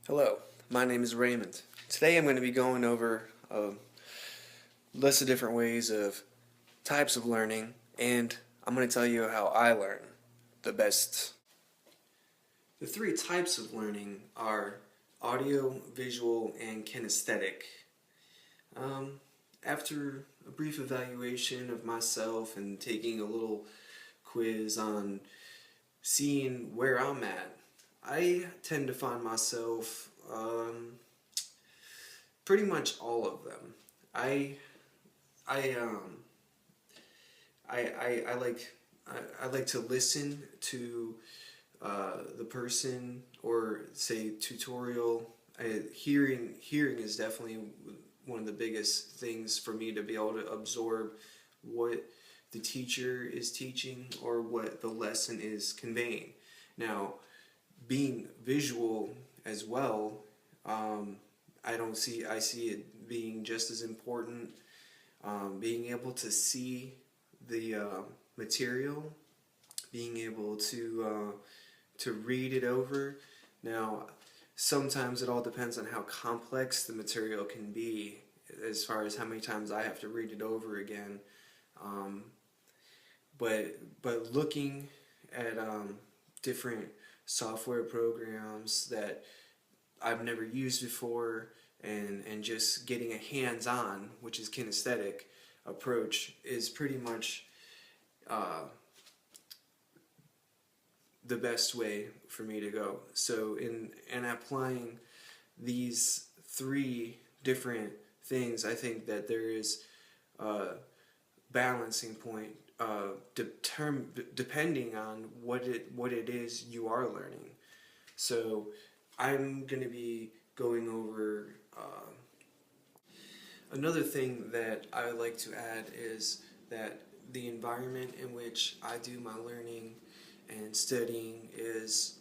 Hello, my name is Raymond. Today I'm going to be going over a list of different ways of types of learning, and I'm going to tell you how I learn the best. The three types of learning are audio, visual, and kinesthetic. After a brief evaluation of myself and taking a little quiz on seeing where I'm at, I tend to find myself pretty much all of them. I I I like to listen to the person or say tutorial. Hearing is definitely one of the biggest things for me to be able to absorb what the teacher is teaching or what the lesson is conveying. Now, being visual as well, I see it being just as important. Being able to see the material, being able to read it over. Now, sometimes it all depends on how complex the material can be, as far as how many times I have to read it over again. Um, but looking at different software programs that I've never used before, and just getting a hands-on, which is kinesthetic approach, is pretty much the best way for me to go. So in applying these three different things, I think that there is a balancing point depending on what it is you are learning. So I'm going to be going over another thing that I would like to add is that the environment in which I do my learning and studying is,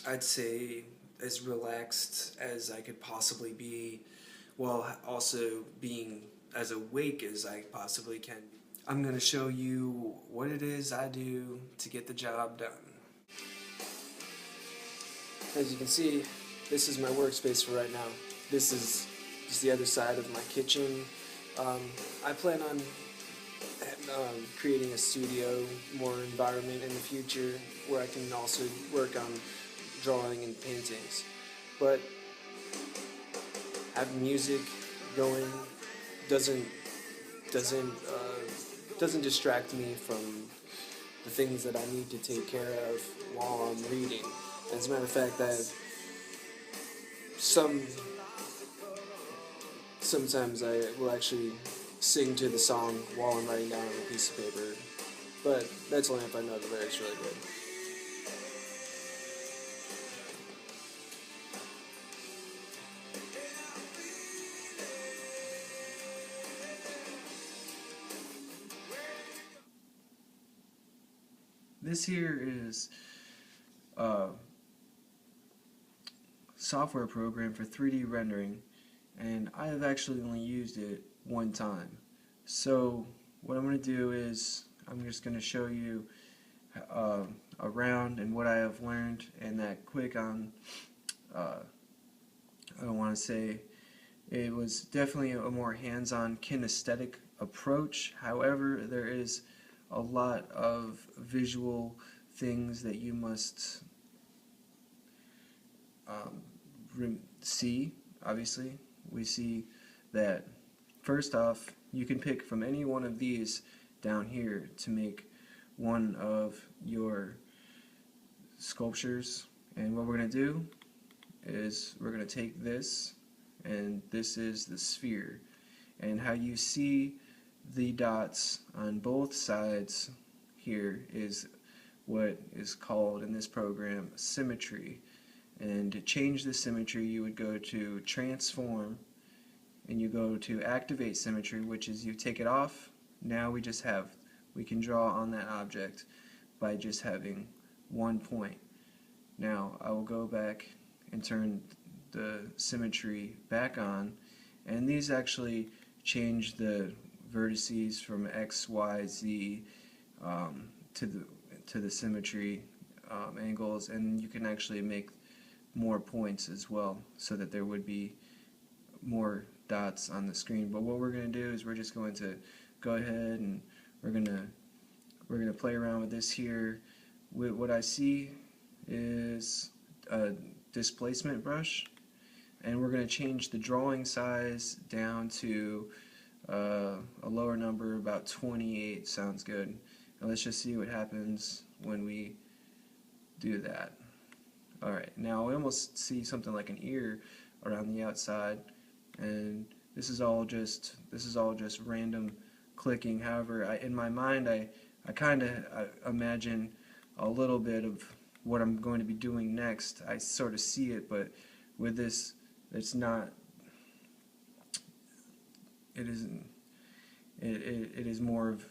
I'd say, as relaxed as I could possibly be, while also being as awake as I possibly can be. I'm going to show you what it is I do to get the job done. As you can see, this is my workspace for right now. This is just the other side of my kitchen. I plan on creating a studio, more environment in the future where I can also work on drawing and paintings. But having music going doesn't distract me from the things that I need to take care of while I'm reading. As a matter of fact, sometimes I will actually sing to the song while I'm writing down on a piece of paper, but that's only if I know the lyrics really good. This here is a software program for 3D rendering, and I have actually only used it one time. So what I'm going to do is I'm just going to show you around and what I have learned, and that quick on I want to say it was definitely a more hands-on kinesthetic approach. However, there is a lot of visual things that you must see. Obviously, we see that first off, you can pick from any one of these down here to make one of your sculptures. And what we're going to do is we're going to take this, and this is the sphere. And how you see the dots on both sides here is what is called in this program symmetry. And to change the symmetry, you would go to transform, and you go to activate symmetry, which is you take it off. Now we can draw on that object by just having one point. Now I will go back and turn the symmetry back on, and these actually change the vertices from X, Y, Z to the symmetry angles, and you can actually make more points as well, so that there would be more dots on the screen. But what we're going to do is we're just going to go ahead and we're going to play around with this here. What I see is a displacement brush, and we're going to change the drawing size down to a lower number, about 28 sounds good. And let's just see what happens when we do that. Alright, now I almost see something like an ear around the outside, and this is all just random clicking. However, in my mind I kind of imagine a little bit of what I'm going to be doing next. I sort of see it, but with this, it's not. It isn't. It is more of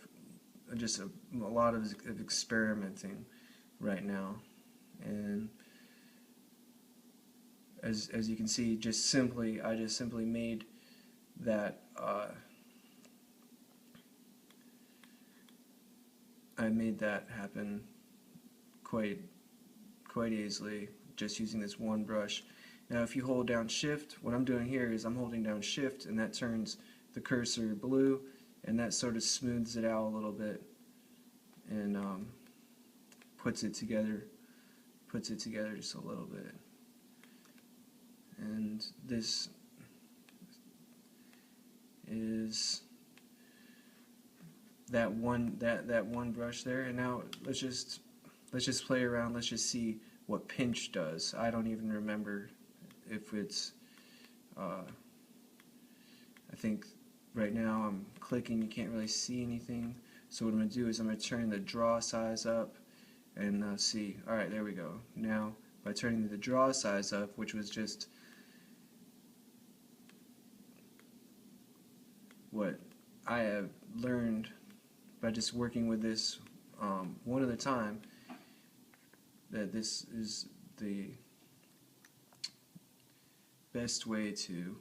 just a lot of experimenting right now, and as you can see, I just simply made that. I made that happen quite easily just using this one brush. Now if you hold down shift, what I'm doing here is I'm holding down shift, and that turns the cursor blue, and that sort of smooths it out a little bit and puts it together just a little bit. And this is that one brush there. And now let's just play around. Let's just see what pinch does. I don't even remember if it's I think right now I'm clicking, you can't really see anything, so what I'm going to do is I'm going to turn the draw size up and see. Alright, there we go. Now by turning the draw size up, which was just what I have learned by just working with this one at a time, that this is the best way to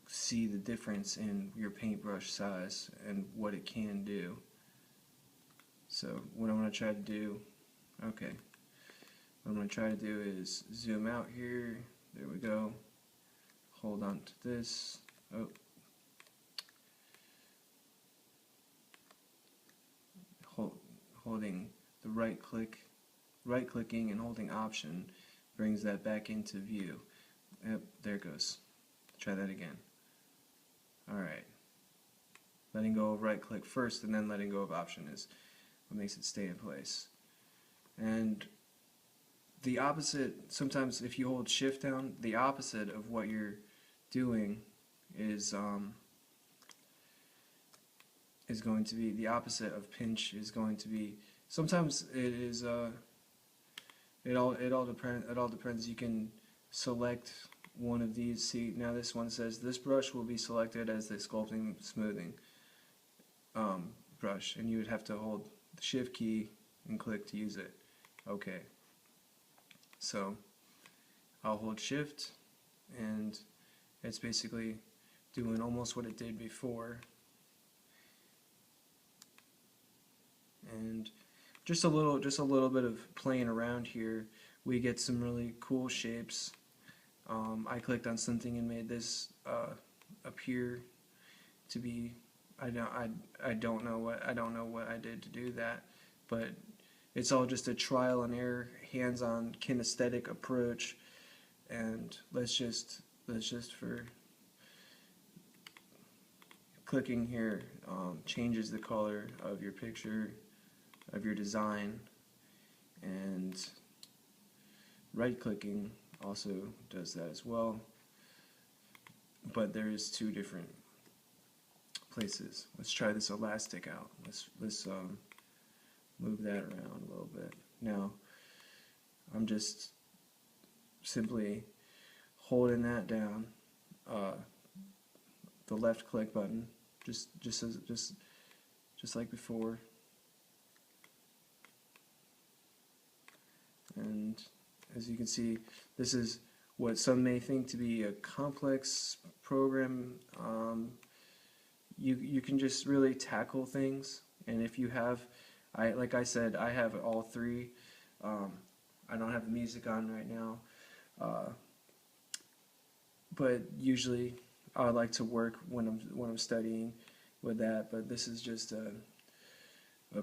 see the difference in your paintbrush size and what it can do. So what I'm going to try to do, what I'm going to try to do is zoom out here. There we go. Hold on to this. Holding the right-clicking and holding Option brings that back into view. Yep, there it goes. Try that again. Alright. Letting go of right-click first and then letting go of Option is what makes it stay in place. And the opposite, sometimes if you hold Shift down, the opposite of what you're doing is going to be, the opposite of pinch is going to be, sometimes it is it all depends. You can select one of these. See, now this one says this brush will be selected as the sculpting smoothing brush, and you would have to hold the Shift key and click to use it. Okay, so I'll hold Shift, and it's basically doing almost what it did before. And just a little bit of playing around here, we get some really cool shapes. I clicked on something and made this appear to be, I don't know what I did to do that, but it's all just a trial and error, hands-on kinesthetic approach. And let's just for clicking here changes the color of your picture, of your design, and right-clicking also does that as well. But there is two different places. Let's try this elastic out. Let's move that around a little bit. Now I'm just simply holding that down, the left click button, just like before. And as you can see, this is what some may think to be a complex program. You can just really tackle things, and if you have, like I said, I have all three. I don't have the music on right now, but usually I like to work when I'm studying with that. But this is just a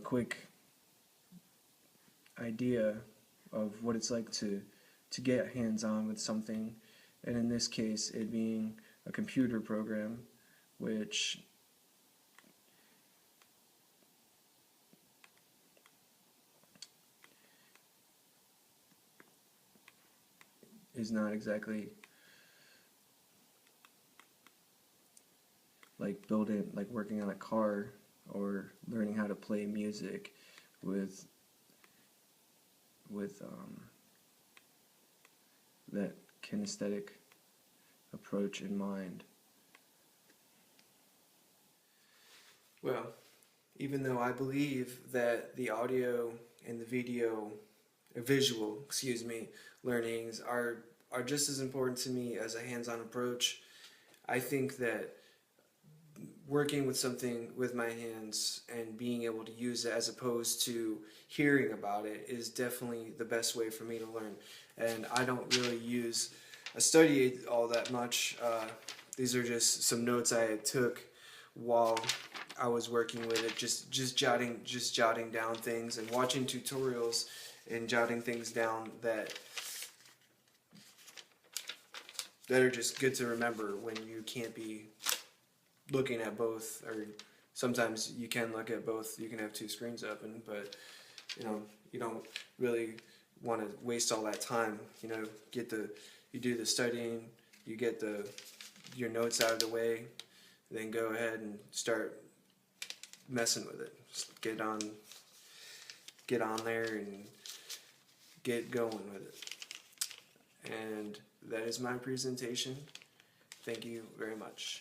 quick idea of what it's like to get hands-on with something, and in this case it being a computer program, which is not exactly like working on a car or learning how to play music with that kinesthetic approach in mind. Well, even though I believe that the audio and the visual, learnings are just as important to me as a hands-on approach, I think that working with something with my hands and being able to use it as opposed to hearing about it is definitely the best way for me to learn. And I don't really use a study aid all that much. These are just some notes I took while I was working with it, just jotting down things and watching tutorials and jotting things down that are just good to remember when you can't be looking at both, or sometimes you can look at both. You can have two screens open, but you don't really want to waste all that time. You do the studying, you get your notes out of the way, then go ahead and start messing with it. Just get on there and get going with it. And that is my presentation. Thank you very much.